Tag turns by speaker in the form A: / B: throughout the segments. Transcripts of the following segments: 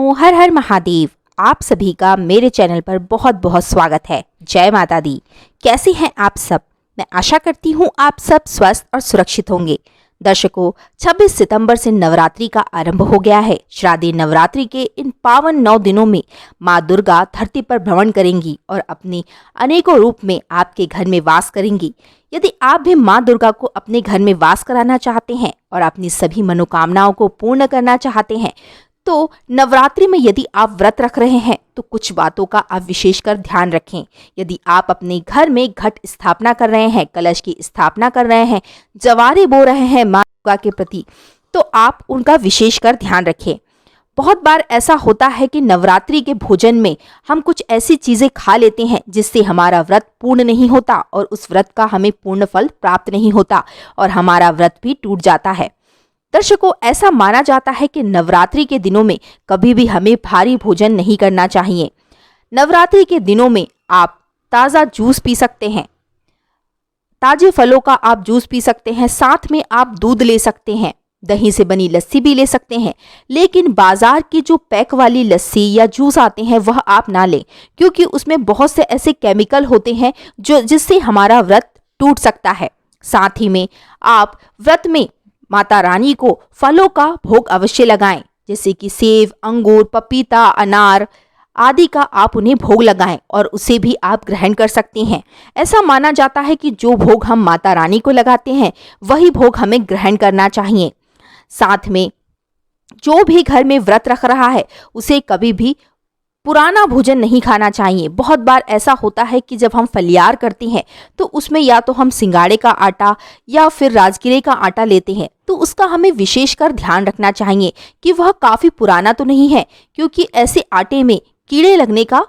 A: दर्शकों, हर हर महादेव। आप सभी का मेरे चैनल पर बहुत बहुत स्वागत है। जय माता दी। कैसे हैं आप सब? मैं आशा करती हूँ आप सब स्वस्थ और सुरक्षित होंगे। दर्शकों, 26 सितंबर से नवरात्रि का आरंभ हो गया है। शारदीय नवरात्रि के इन पावन 9 दिनों में माँ दुर्गा धरती पर भ्रमण करेंगी और अपने अनेकों रूप में आपके घर में वास करेंगी। यदि आप भी माँ दुर्गा को अपने घर में वास कराना चाहते हैं और अपनी सभी मनोकामनाओं को पूर्ण करना चाहते हैं, तो नवरात्रि में यदि आप व्रत रख रहे हैं तो कुछ बातों का आप विशेषकर ध्यान रखें। यदि आप अपने घर में घट स्थापना कर रहे हैं, कलश की स्थापना कर रहे हैं, जवारे बो रहे हैं माँ दुर्गा के प्रति, तो आप उनका विशेषकर ध्यान रखें। बहुत बार ऐसा होता है कि नवरात्रि के भोजन में हम कुछ ऐसी चीजें खा लेते हैं जिससे हमारा व्रत पूर्ण नहीं होता और उस व्रत का हमें पूर्ण फल प्राप्त नहीं होता और हमारा व्रत भी टूट जाता है। दर्शकों, ऐसा माना जाता है कि नवरात्रि के दिनों में कभी भी हमें भारी भोजन नहीं करना चाहिए। नवरात्रि के दिनों में आप ताज़ा जूस पी सकते हैं, ताजे फलों का आप जूस पी सकते हैं, साथ में आप दूध ले सकते हैं, दही से बनी लस्सी भी ले सकते हैं। लेकिन बाजार की जो पैक वाली लस्सी या जूस आते हैं वह आप ना लें, क्योंकि उसमें बहुत से ऐसे केमिकल होते हैं जिससे हमारा व्रत टूट सकता है। साथ ही में आप व्रत में माता रानी को फलों का भोग अवश्य लगाएं, जैसे कि सेब, अंगूर, पपीता, अनार आदि का आप उन्हें भोग लगाएं और उसे भी आप ग्रहण कर सकते हैं। ऐसा माना जाता है कि जो भोग हम माता रानी को लगाते हैं वही भोग हमें ग्रहण करना चाहिए। साथ में जो भी घर में व्रत रख रहा है उसे कभी भी पुराना भोजन नहीं खाना चाहिए। बहुत बार ऐसा होता है कि जब हम फलियार करते हैं तो उसमें या तो हम सिंगाड़े का आटा या फिर राजगिरे का आटा लेते हैं, तो उसका हमें विशेषकर ध्यान रखना चाहिए कि वह काफ़ी पुराना तो नहीं है, क्योंकि ऐसे आटे में कीड़े लगने का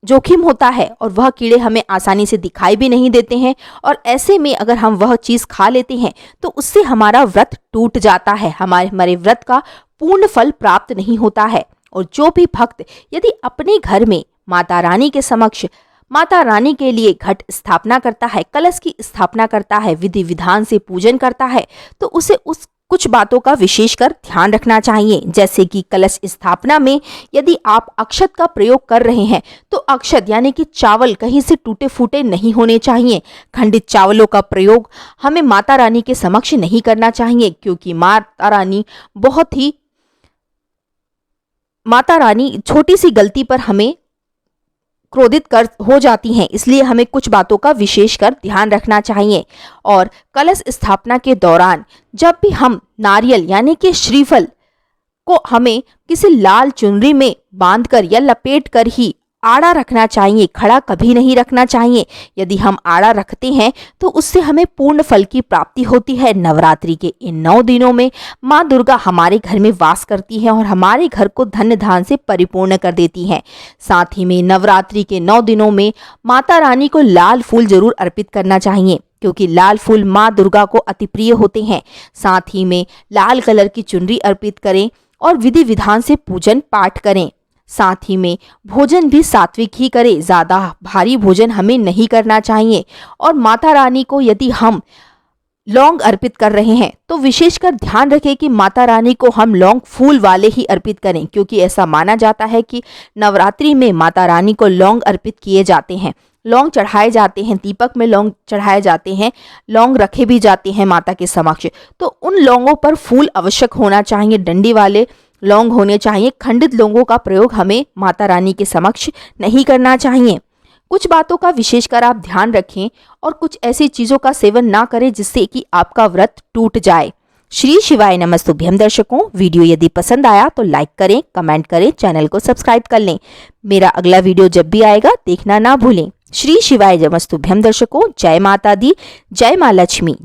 A: जोखिम होता है और वह कीड़े हमें आसानी से दिखाई भी नहीं देते हैं। और ऐसे में अगर हम वह चीज़ खा लेते हैं तो उससे हमारा व्रत टूट जाता है, हमारे व्रत का पूर्ण फल प्राप्त नहीं होता है। और जो भी भक्त यदि अपने घर में माता रानी के समक्ष माता रानी के लिए घट स्थापना करता है, कलश की स्थापना करता है, विधि विधान से पूजन करता है, तो उसे उस कुछ बातों का विशेषकर ध्यान रखना चाहिए। जैसे कि कलश स्थापना में यदि आप अक्षत का प्रयोग कर रहे हैं तो अक्षत यानी कि चावल कहीं से टूटे फूटे नहीं होने चाहिए। खंडित चावलों का प्रयोग हमें माता रानी के समक्ष नहीं करना चाहिए, क्योंकि माता रानी छोटी सी गलती पर हमें क्रोधित कर हो जाती हैं, इसलिए हमें कुछ बातों का विशेषकर ध्यान रखना चाहिए। और कलश स्थापना के दौरान जब भी हम नारियल यानी कि श्रीफल को हमें किसी लाल चुनरी में बांधकर या लपेट कर ही आड़ा रखना चाहिए, खड़ा कभी नहीं रखना चाहिए। यदि हम आड़ा रखते हैं तो उससे हमें पूर्ण फल की प्राप्ति होती है। नवरात्रि के इन 9 दिनों में माँ दुर्गा हमारे घर में वास करती हैं और हमारे घर को धन्य धान से परिपूर्ण कर देती हैं। साथ ही में नवरात्रि के 9 दिनों में माता रानी को लाल फूल जरूर अर्पित करना चाहिए, क्योंकि लाल फूल माँ दुर्गा को अति प्रिय होते हैं। साथ ही में लाल कलर की चुनरी अर्पित करें और विधि विधान से पूजन पाठ करें। साथ ही में भोजन भी सात्विक ही करें, ज़्यादा भारी भोजन हमें नहीं करना चाहिए। और माता रानी को यदि हम लौंग अर्पित कर रहे हैं तो विशेषकर ध्यान रखें कि माता रानी को हम लौंग फूल वाले ही अर्पित करें, क्योंकि ऐसा माना जाता है कि नवरात्रि में माता रानी को लौंग अर्पित किए जाते हैं, लौंग चढ़ाए जाते हैं, दीपक में लौंग चढ़ाए जाते हैं, लौंग रखे भी जाते हैं माता के समक्ष। तो उन लौंगों पर फूल आवश्यक होना चाहिए, डंडी वाले लौंग होने चाहिए। खंडित लौंगों का प्रयोग हमें माता रानी के समक्ष नहीं करना चाहिए। कुछ बातों का विशेषकर आप ध्यान रखें और कुछ ऐसी चीज़ों का सेवन ना करें जिससे कि आपका व्रत टूट जाए। श्री शिवाय नमस्तुभ्यं। दर्शकों, वीडियो यदि पसंद आया तो लाइक करें, कमेंट करें, चैनल को सब्सक्राइब कर लें। मेरा अगला वीडियो जब भी आएगा देखना ना भूलें। श्री शिवाय नमस्तुभ्यं। दर्शकों, जय माता दी, जय माँ लक्ष्मी।